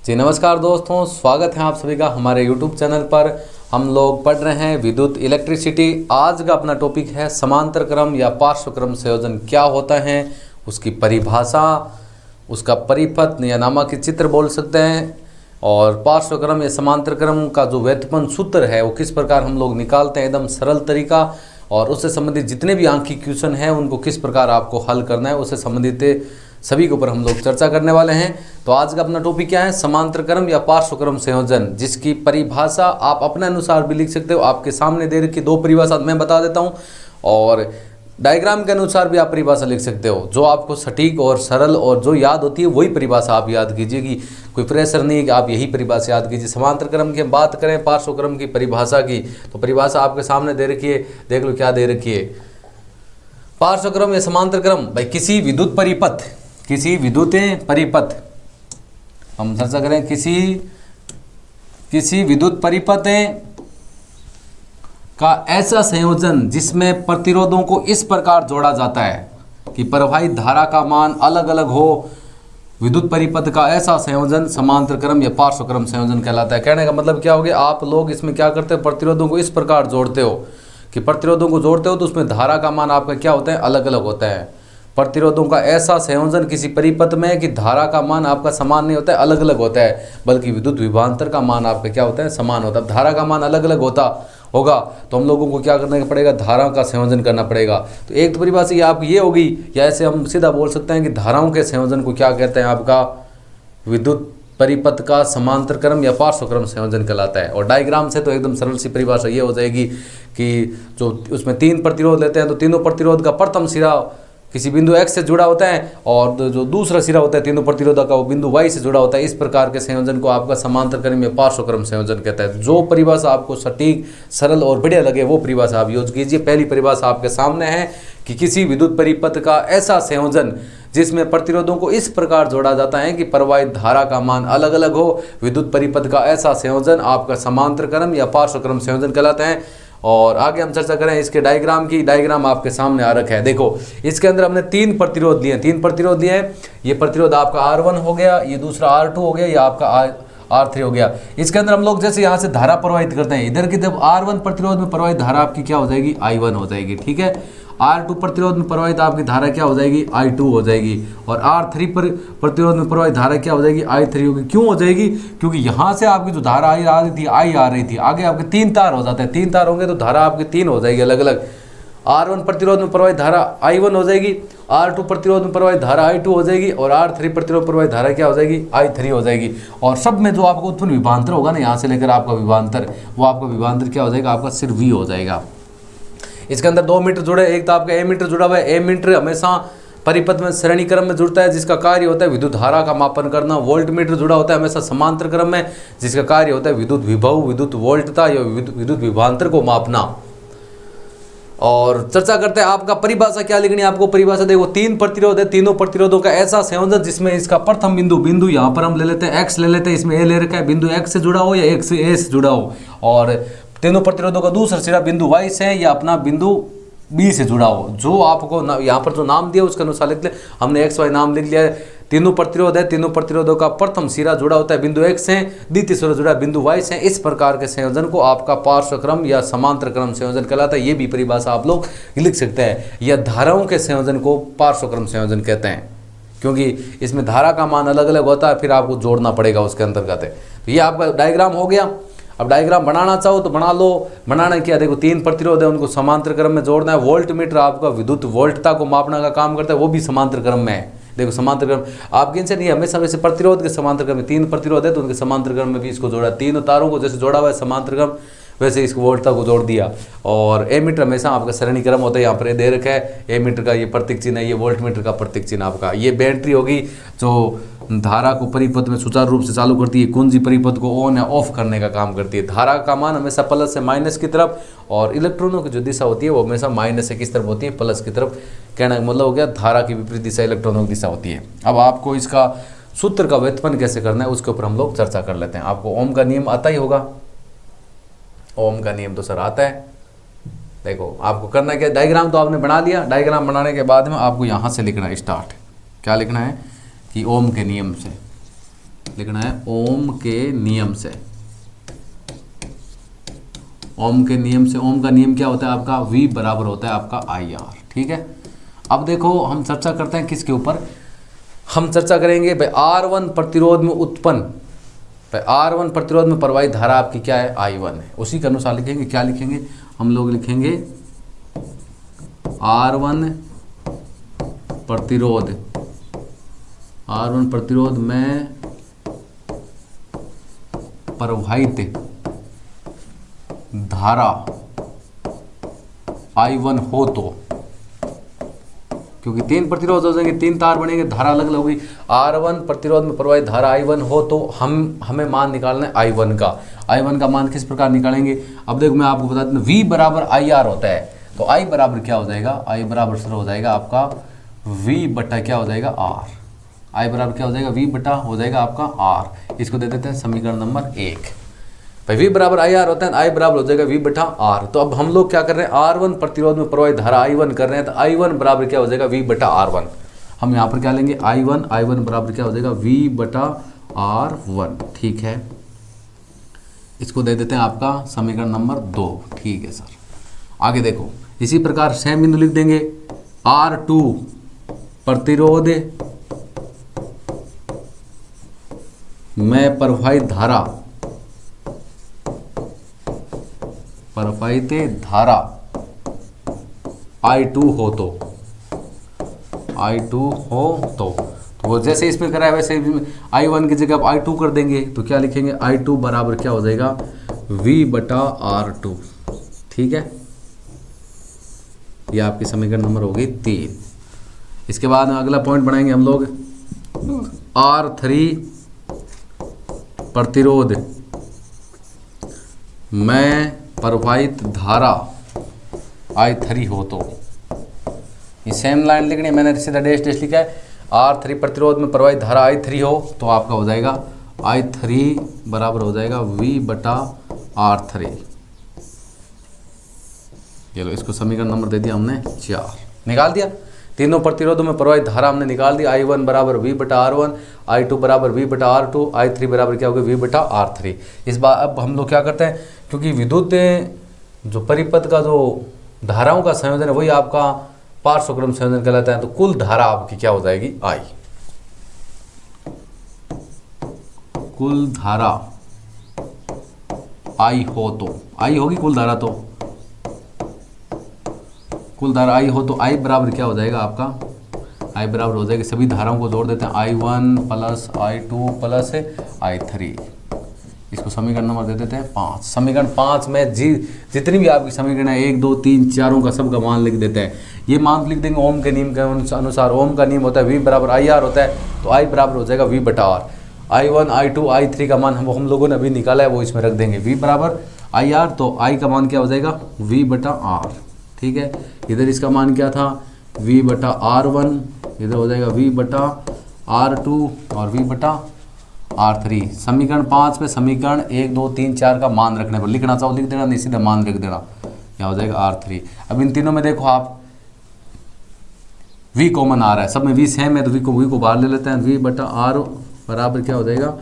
जी नमस्कार दोस्तों, स्वागत है आप सभी का हमारे YouTube चैनल पर। हम लोग पढ़ रहे हैं विद्युत इलेक्ट्रिसिटी। आज का अपना टॉपिक है समांतर क्रम या पार्श्व क्रम संयोजन क्या होता है, उसकी परिभाषा, उसका परिपथ या नामांकित चित्र बोल सकते हैं, और पार्श्व क्रम या समांतर क्रम का जो व्युत्पन्न सूत्र है वो किस प्रकार हम लोग निकालते हैं, एकदम सरल तरीका, और उससे संबंधित जितने भी आंखी क्वेश्चन हैं उनको किस प्रकार आपको हल करना है, उससे संबंधित सभी के ऊपर हम लोग चर्चा करने वाले हैं। तो आज का अपना टॉपिक क्या है, समांतर क्रम या पार्श्व क्रम संयोजन, जिसकी परिभाषा आप अपने अनुसार भी लिख सकते हो। आपके सामने दे रखी दो परिभाषा मैं बता देता हूं, और डायग्राम के अनुसार भी आप परिभाषा लिख सकते हो। जो आपको सटीक और सरल और जो याद होती है वही परिभाषा आप याद कीजिए, कि कोई प्रेशर नहीं है कि आप यही परिभाषा याद कीजिए। समांतर क्रम की हम बात करें, पार्श्व क्रम की परिभाषा की, तो परिभाषा आपके सामने दे रखी है, देख लो क्या दे रखी है। पार्श्व क्रम या समांतर क्रम भाई किसी विद्युत परिपथ, किसी विद्युत परिपथ, हम चर्चा करें किसी विद्युत परिपथ का ऐसा संयोजन जिसमें प्रतिरोधों को इस प्रकार जोड़ा जाता है कि प्रवाहित धारा का मान अलग अलग हो। विद्युत परिपथ का ऐसा संयोजन समांतर क्रम या पार्श्व क्रम संयोजन कहलाता है। कहने का मतलब क्या हो गया, आप लोग इसमें क्या करते हो, प्रतिरोधों को इस प्रकार जोड़ते हो कि प्रतिरोधों को जोड़ते हो तो उसमें धारा का मान आपका क्या होता है, अलग अलग होता है। प्रतिरोधों का ऐसा संयोजन किसी परिपथ में कि धारा का मान आपका समान नहीं होता है, अलग अलग होता है, बल्कि विद्युत विभवांतर का मान आपका क्या होता है, समान होता है। धारा का मान अलग अलग होगा तो हम लोगों को क्या करना पड़ेगा, धाराओं का संयोजन करना पड़ेगा। तो एक तो परिभाषा ये आपकी ये होगी, या ऐसे हम सीधा बोल सकते हैं कि धाराओं के संयोजन को क्या कहते हैं, आपका विद्युत परिपथ का समांतर क्रम या पार्श्व क्रम संयोजन कहलाता है। और डायग्राम से तो एकदम सरल सी परिभाषा ये हो जाएगी कि जो उसमें तीन प्रतिरोध लेते हैं तो तीनों प्रतिरोध का प्रथम सिरा किसी बिंदु x से जुड़ा होता है, और जो दूसरा सिरा होता है तीनों प्रतिरोधों का वो बिंदु y से जुड़ा होता है। इस प्रकार के संयोजन को आपका समांतर क्रम या पार्श्व क्रम संयोजन कहता है। जो परिभाषा आपको सटीक, सरल और बढ़िया लगे वो परिभाषा आप यूज कीजिए। पहली परिभाषा आपके सामने है कि किसी विद्युत परिपथ का ऐसा संयोजन जिसमें प्रतिरोधों को इस प्रकार जोड़ा जाता है कि प्रवाहित धारा का मान अलग अलग हो। विद्युत परिपथ का ऐसा संयोजन आपका समांतर क्रम या पार्श्व क्रम संयोजन कहलाता है। और आगे हम चर्चा करें इसके डायग्राम की। डायग्राम आपके सामने आ रखा है, देखो इसके अंदर हमने तीन प्रतिरोध लिए हैं। ये प्रतिरोध आपका R1 हो गया, ये दूसरा R2 हो गया, ये आपका R3 हो गया। इसके अंदर हम लोग जैसे यहाँ से धारा प्रवाहित करते हैं, इधर की जब R1 प्रतिरोध में प्रवाहित धारा आपकी क्या हो जाएगी, I1 हो जाएगी, ठीक है। R2 प्रतिरोध में प्रवाहित आपकी धारा क्या हो जाएगी, I2 हो जाएगी। और R3 प्रतिरोध में प्रवाहित धारा क्या हो जाएगी, I3 होगी। क्यों हो जाएगी, क्योंकि यहाँ से आपकी जो धारा आई आ रही थी, I आ रही थी, आगे आपके तीन तार हो जाते हैं। तीन तार होंगे तो धारा आपकी तीन हो जाएगी अलग अलग। R1 प्रतिरोध में प्रवाहित धारा I1 हो जाएगी, R2 प्रतिरोध में प्रवाहित धारा I2 हो जाएगी, और R3 प्रतिरोध प्रवाहित धारा क्या हो जाएगी, I3 हो जाएगी। और सब में जो आपको उत्पन्न विभवांतर होगा ना, यहाँ से लेकर आपका विभवांतर, वो आपका विभवांतर क्या हो जाएगा, आपका सिर्फ V हो जाएगा। इसके अंदर दो मीटर जुड़े, एक तो आपका एमीटर जुड़ा हुआ है। एमीटर हमेशा परिपथ में श्रेणी क्रम में जुड़ता है, जिसका कार्य होता है विद्युत धारा का मापन करना। वोल्ट मीटर जुड़ा होता है हमेशा समांतर क्रम में, जिसका कार्य होता है विद्युत विभव, विद्युत वोल्टता या विद्युत विभवांतर को मापना। और चर्चा करते हैं आपका परिभाषा क्या लिखनी है। आपको परिभाषा देखो, तीन प्रतिरोध है, तीनों प्रतिरोधों का ऐसा संयोजन जिसमें इसका प्रथम बिंदु यहाँ पर हम ले लेते हैं x ले लेते हैं, इसमें a ले रखा है, बिंदु x से जुड़ा हो या x से a से जुड़ा हो। और तीनों प्रतिरोधों का दूसरा सिरा बिंदु y से या अपना बिंदु b से जुड़ा हो। जो आपको यहाँ पर जो नाम दिया उसके अनुसार लिख ले। हमने x y नाम लिख लिया है। तीनों प्रतिरोध है, तीनों प्रतिरोधों का प्रथम सिरा जुड़ा होता है बिंदु x से, द्वितीय सिरा जुड़ा बिंदु y से। इस प्रकार के संयोजन को आपका पार्श्व क्रम या समांतर क्रम संयोजन कहलाता है। ये भी परिभाषा आप लोग लिख सकते हैं। या धाराओं के संयोजन को पार्श्व क्रम संयोजन कहते हैं, क्योंकि इसमें धारा का मान अलग अलग होता है, फिर आपको जोड़ना पड़ेगा उसके अंतर्गत है। तो ये आपका डायग्राम हो गया। अब डायग्राम बनाना चाहो तो बना लो। बनाना क्या, देखो तीन प्रतिरोध है, उनको समांतर क्रम में जोड़ना है। वोल्ट मीटर आपका विद्युत वोल्टता को मापने का काम करता है, वो भी समांतर क्रम में है। देखो समांतर क्रम आपके इनसे नहीं, हमेशा वैसे प्रतिरोध के समांतर क्रम में, तीन प्रतिरोध है तो उनके समांतर क्रम में भी इसको जोड़ा। तीनों तारों को जैसे जोड़ा हुआ है समांतर क्रम, वैसे इसको वोल्टता को जोड़ दिया। और एमीटर हमेशा आपका श्रेणी क्रम होता है, यहाँ पर दे रखा है एमीटर का ये प्रतीक चिन्ह है, ये वोल्ट मीटर का प्रतीक चिन्ह आपका। ये बैटरी होगी जो धारा को परिपथ में सुचारू रूप से चालू करती है, कुंजी परिपथ को ऑन या ऑफ करने का काम करती है। धारा का मान हमेशा प्लस से माइनस की तरफ, और इलेक्ट्रॉनों की जो दिशा होती है वो हमेशा माइनस से किस तरफ होती है, प्लस की तरफ। कहने का मतलब हो गया धारा की विपरीत दिशा इलेक्ट्रॉनों की दिशा होती है। अब आपको इसका सूत्र का व्युत्पन्न कैसे करना है उसके ऊपर हम लोग चर्चा कर लेते हैं। आपको ओम का नियम आता ही होगा, ओम का नियम तो सर आता है। देखो आपको करना क्या, डायग्राम तो आपने बना लिया। डायग्राम बनाने के बाद में आपको यहाँ से लिखना है स्टार्ट। क्या लिखना है कि ओम के नियम से लिखना है ओम के नियम से। ओम के नियम से, ओम का नियम क्या होता है आपका, V बराबर होता है आपका IR। ठीक है, अब देखो हम चर्चा करते हैं किसके ऊपर, हम चर्चा करेंगे भाई R1 प्रतिरोध में उत्पन्न, भाई R1 प्रतिरोध में प्रवाहित धारा आपकी क्या है, I1 है। उसी के अनुसार लिखेंगे, क्या लिखेंगे हम लोग, लिखेंगे R1 प्रतिरोध, R1 प्रतिरोध में प्रवाहित धारा I1 हो तो, क्योंकि 3 प्रतिरोध हो जाएंगे, 3 तार बनेंगे, धारा अलग अलग होगी। R1 प्रतिरोध में प्रवाहित धारा I1 हो तो हमें मान निकालना है I1 का। I1 का मान किस प्रकार निकालेंगे, अब देखो मैं आपको बता दूं, V बराबर IR होता है, तो I बराबर क्या हो जाएगा, I बराबर सर हो जाएगा आपका V बटा क्या हो जाएगा R। I बराबर क्या हो जाएगा, V बटा हो जाएगा आपका R। इसको दे देते हैं समीकरण नंबर 1। भाई V बराबर IR होता है, I बराबर हो जाएगा V बटा R। तो अब हम लोग क्या कर रहे हैं, R1 प्रतिरोध में प्रवाहित धारा I1 कर रहे हैं, तो I1 बराबर क्या हो जाएगा, V बटा R1। हम यहाँ पर क्या लेंगे, I1 बराबर क्या हो जाएगा, V बटा R1। ठीक है, इसको दे देते हैं आपका समीकरण नंबर 2। ठीक है सर, आगे देखो इसी प्रकार सेम बिंदु लिख देंगे, R2 प्रतिरोध में प्रवाहित धारा I2 हो तो, I2 हो तो वो जैसे इसमें करा है वैसे I1 की जगह आप I2 कर देंगे, तो क्या लिखेंगे, I2 बराबर क्या हो जाएगा, V बटा R2। ठीक है, ये आपकी समीकरण नंबर होगी 3। इसके बाद अगला पॉइंट बनाएंगे हम लोग, R3 प्रतिरोध में प्रवाहित धारा I3 हो तो, ये सेम लाइन लिखनी है, मैंने सीधा डैश डैश लिखा है। R3 प्रतिरोध में प्रवाहित धारा I3 हो तो आपका हो जाएगा I3 बराबर हो जाएगा V बटा R3। ये लो, इसको समीकरण नंबर दे दिया हमने 4, निकाल दिया। तीनों प्रतिरोधों में प्रवाहित धारा हमने निकाल दी, I1 बराबर V बटा R1, I2 बराबर V बटा R2, I3 बराबर क्या होगा, V बटा R3। इस बार अब हम लोग क्या करते हैं, क्योंकि विद्युत जो परिपथ का जो धाराओं का संयोजन है वही आपका पार्श्वक्रम संयोजन कहलाता है, तो कुल धारा आपकी क्या हो जाएगी, I। कुल धारा I हो तो, I होगी कुल धारा, तो कुल धारा I हो तो I बराबर क्या हो जाएगा आपका, I बराबर हो जाएगा, सभी धाराओं को जोड़ देते हैं, I1 plus I2 plus I3। इसको समीकरण नंबर दे देते हैं 5। समीकरण 5 में जितनी भी आपकी समीकरण है 1 2 3 4 का सबका मान लिख देते हैं। ये मान लिख देंगे ओम के नियम के अनुसार। ओम का नियम होता है V बराबर IR होता है, तो I बराबर हो जाएगा V बटा R। I1 I2 I3 का मान हम लोगों ने अभी निकाला है, वो इसमें रख देंगे। V बराबर IR, तो I का मान क्या हो जाएगा, V बटा R। ठीक है, इधर इसका मान क्या था, V बटा R1, इधर हो जाएगा V बटा R2 और V बटा R3। समीकरण 5 में समीकरण 1 2 3 4 का मान रखने पर, लिखना चाहो लिख देना, नहीं सीधा मान लिख देना, क्या हो जाएगा R3। अब इन तीनों में देखो आप V कॉमन आ रहा है, सब में V सेम है, तो V को बाहर ले लेते हैं। V बटा R बराबर क्या हो जाएगा,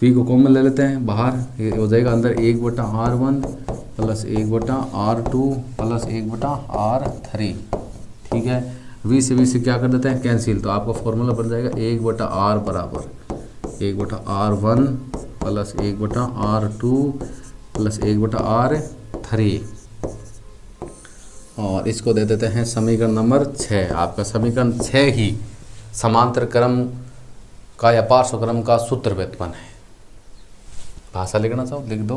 V को कॉमन ले लेते हैं बाहर, ये हो जाएगा अंदर 1 बटा R1 प्लस 1 बटा R2 प्लस 1 बटा R3। ठीक है, V से क्या कर देते हैं, कैंसिल, तो आपका फॉर्मूला बन जाएगा 1 बटा R बराबर 1 बटा R1 प्लस 1 बटा R2 प्लस 1 बटा R3। और इसको दे देते हैं समीकरण नंबर 6। आपका समीकरण 6 ही समांतर क्रम का या पार्श्व का सूत्र व्युत्पन्न है। भाषा लिखना चाहो लिख दो,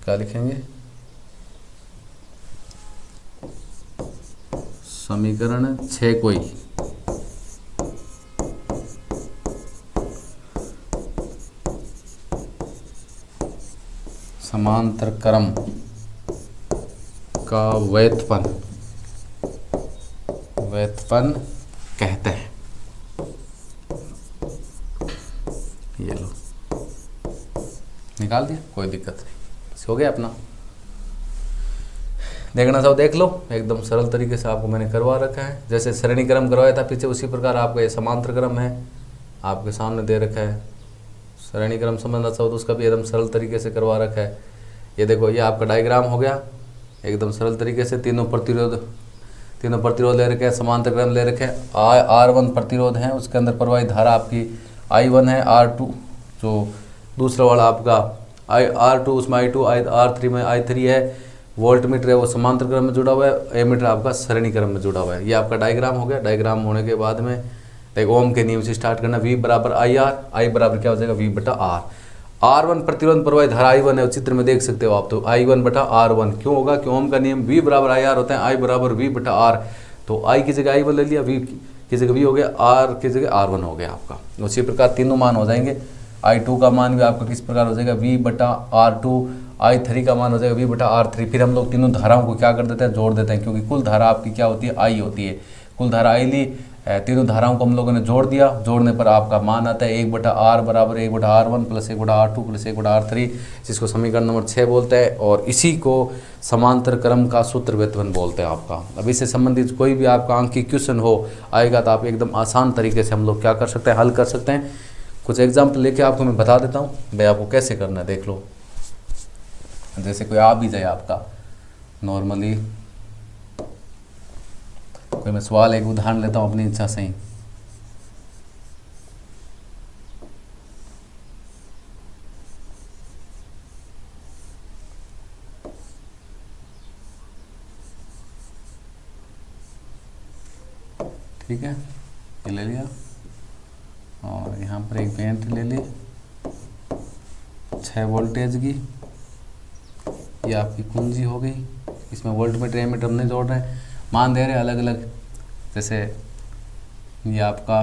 क्या लिखेंगे, समीकरण 6 कोई समांतर क्रम का व्युत्पन्न कहते हैं। ये लो, निकाल दिया, कोई दिक्कत नहीं, हो गया अपना। देखना चाहो देख लो, एकदम सरल तरीके से आपको मैंने करवा रखा है। जैसे श्रेणी क्रम करवाया था पीछे, उसी प्रकार आपका ये समांतर क्रम है, आपके सामने दे रखा है श्रेणी क्रम संबंध अच्छा हो तो उसका भी एकदम सरल तरीके से करवा रखा है। ये देखो, ये आपका डायग्राम हो गया एकदम सरल तरीके से। तीनों प्रतिरोध ले रखे हैं, समांतर क्रम ले रखे हैं। R1 प्रतिरोध है, उसके अंदर प्रवाहित धारा आपकी I1 है। R2 जो दूसरा वाला आपका R2 उसमें I2, R3 में I3 है। वोल्ट मीटर है वो समांतर क्रम में जुड़ा हुआ है, एमीटर आपका श्रेणी क्रम में जुड़ा हुआ है। ये आपका डायग्राम हो गया। डायग्राम होने के बाद में देखो ओम के नियम से स्टार्ट करना। V बराबर IR, I बराबर क्या हो जाएगा V बटा R। R1 प्रतिरोध प्रवाहित धारा I1 है, चित्र में देख सकते हो आप। तो I1 बटा R1 क्यों होगा? क्यों ओम का नियम V बराबर IR होता है, I बराबर V बटा R। तो I की जगह I1 ले लिया, V की जगह V हो गया, R की जगह R1 हो गया आपका। उसी प्रकार तीनों मान हो जाएंगे। I2 का मान भी आपका किस प्रकार हो जाएगा V बटा R2, I3 का मान हो जाएगा V बटा R3। फिर हम लोग तीनों धाराओं को क्या कर देते हैं? जोड़ देते हैं, क्योंकि कुल धारा आपकी क्या होती है? I होती है। कुल धारा I ली, तीनों धाराओं को हम लोगों ने जोड़ दिया। जोड़ने पर आपका मान आता है 1 बटा R बराबर 1 बटा R1 प्लस 1 बटा R2 प्लस 1 बटा R3, जिसको समीकरण नंबर 6 बोलते हैं। और इसी को समांतर क्रम का सूत्र व्युत्पन्न बोलते हैं आपका। अब इससे संबंधित कोई भी आपका अंक की क्वेश्चन हो आएगा तो आप एकदम आसान तरीके से हम लोग क्या कर सकते हैं? हल कर सकते हैं। कुछ एग्जाम्पल लेके आपको मैं बता देता हूँ भाई, आपको कैसे करना है देख लो। जैसे कोई आ भी जाए आपका नॉर्मली, कोई मैं सवाल एक उदाहरण लेता हूँ अपनी इच्छा से ही। ठीक है, ये ले लिया और यहाँ पर एक पेंट ले ली 6 वोल्टेज की। ये आपकी कुंजी हो गई। इसमें वोल्ट मीटर एमीटर हमने जोड़ रहे हैं, मान दे रहे हैं अलग अलग। जैसे ये आपका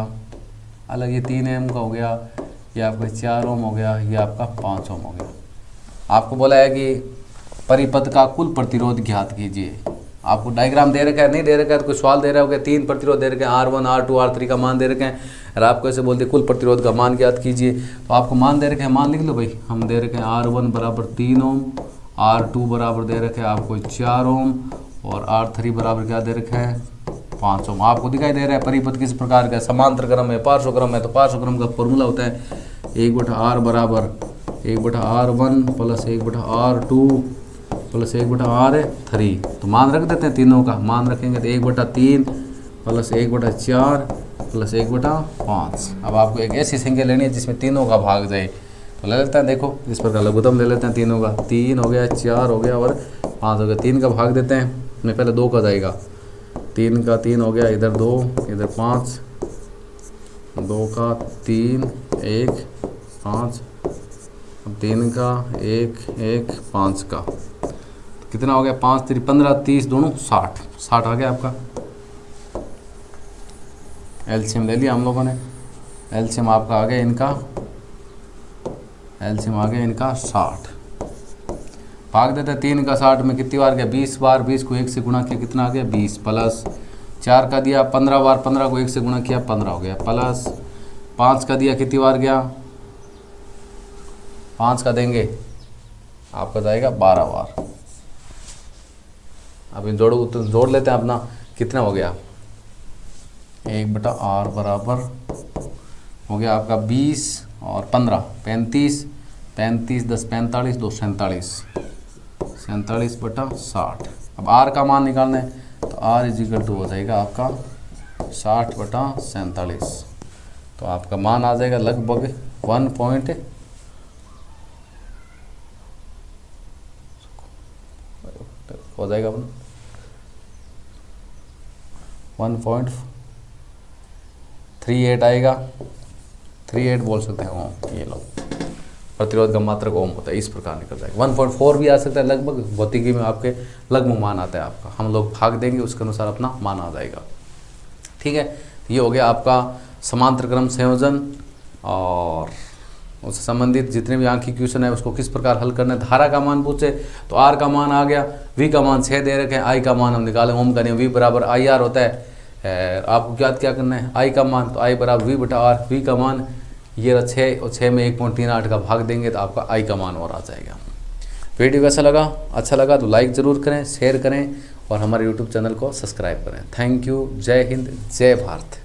अलग, ये 3 ओम का हो गया, ये आपका 4 ओम हो गया, ये आपका 5 ओम हो गया। आपको बोला है कि परिपथ का कुल प्रतिरोध ज्ञात कीजिए। आपको डायग्राम दे रखा है, नहीं दे रखा है तो कोई सवाल दे रहा होगा। 3 प्रतिरोध दे रखे हैं, R1, R2, R3 का मान दे रखे हैं, और आपको ऐसे बोलते कुल प्रतिरोध का मान ज्ञात कीजिए। तो आपको मान दे रखे हैं, मान लिख लो भाई। हम दे रखे हैं R1 बराबर 3 ओम, R2 बराबर दे रखे हैं आपको 4 ओम, और R3 बराबर क्या दे रखा है 5 ओम। आपको दिखाई दे रहा है परिपथ किस प्रकार का, समांतर क्रम है, पार्श्वक्रम है। तो पार्श्वक्रम का फॉर्मूला होता है 1 बटा R बराबर 1 बटा R1 प्लस 1 बटा R2 प्लस 1 बटा R3। तो मान रख देते हैं, तीनों का मान रखेंगे तो 1 बटा 3 प्लस 1 बटा 4 प्लस 1 बटा 5। अब आपको एक ऐसी संख्या लेनी है जिसमें तीनों का भाग जाए। तो ले लेते हैं, देखो इस प्रकार लघुत्तम ले लेते हैं तीनों का। 3 हो गया, 4 हो गया और 5 हो गया। 3 का भाग देते हैं, में पहले 2 का जाएगा। 3 का 3 हो गया, इधर 2 इधर 5, 2 का 3 1 5, अब 3 का 1 1 5 का कितना हो गया? 5 3 15 30 दोनों 60 आ गया आपका। एलसीएम ले लिया हम लोगों ने। एलसीएम आपका आ गया इनका, एलसीएम आ गया इनका 60। भाग देते हैं 3 का 60 में कितनी बार गया? 20 बार। 20 को 1 से गुणा किया, कितना आ गया? 20 प्लस 4 का दिया 15 बार, 15 को 1 से गुणा किया 15 हो गया, प्लस 5 का दिया कितनी बार गया? 5 का देंगे आपका जाएगा 12 बार। अब इन जोड़ो तो जोड़ लेते हैं अपना, कितना हो गया? 1 बटा R बराबर हो गया आपका 20 और 15 35, 35 10 45 2 47, 47 बटा 60। अब R का मान निकालना है तो R इजिकल टू हो जाएगा आपका 60 बटा 47। तो आपका मान आ जाएगा लगभग 1 पॉइंट हो जाएगा अपना 1.38 आएगा। 38 बोल सकते हैं ओम। ये लो प्रतिरोध का मात्रक ओम होता है, इस प्रकार निकल जाएगा। 1.4 भी आ सकता है लगभग, भौतिकी में आपके लगभग मान आता है आपका। हम लोग भाग देंगे उसके अनुसार अपना मान आ जाएगा। ठीक है, ये हो गया आपका समांतर क्रम संयोजन और उससे संबंधित जितने भी आंखी क्वेश्चन है उसको किस प्रकार हल करना है। धारा का मान पूछे तो R का मान आ गया, V का मान 6 दे रखे हैं, I का मान हम निकालें। ओम का नियम V बराबर IR होता है। आपको ज्ञात क्या करना है? I का मान, तो I बराबर V बटा R। V का मान ये रहा 6 और 6 में 1.38 का भाग देंगे तो आपका I का मान और आ जाएगा। वीडियो कैसा लगा? अच्छा लगा तो लाइक ज़रूर करें, शेयर करें और हमारे YouTube चैनल को सब्सक्राइब करें। Thank you. जय हिंद, जय भारत।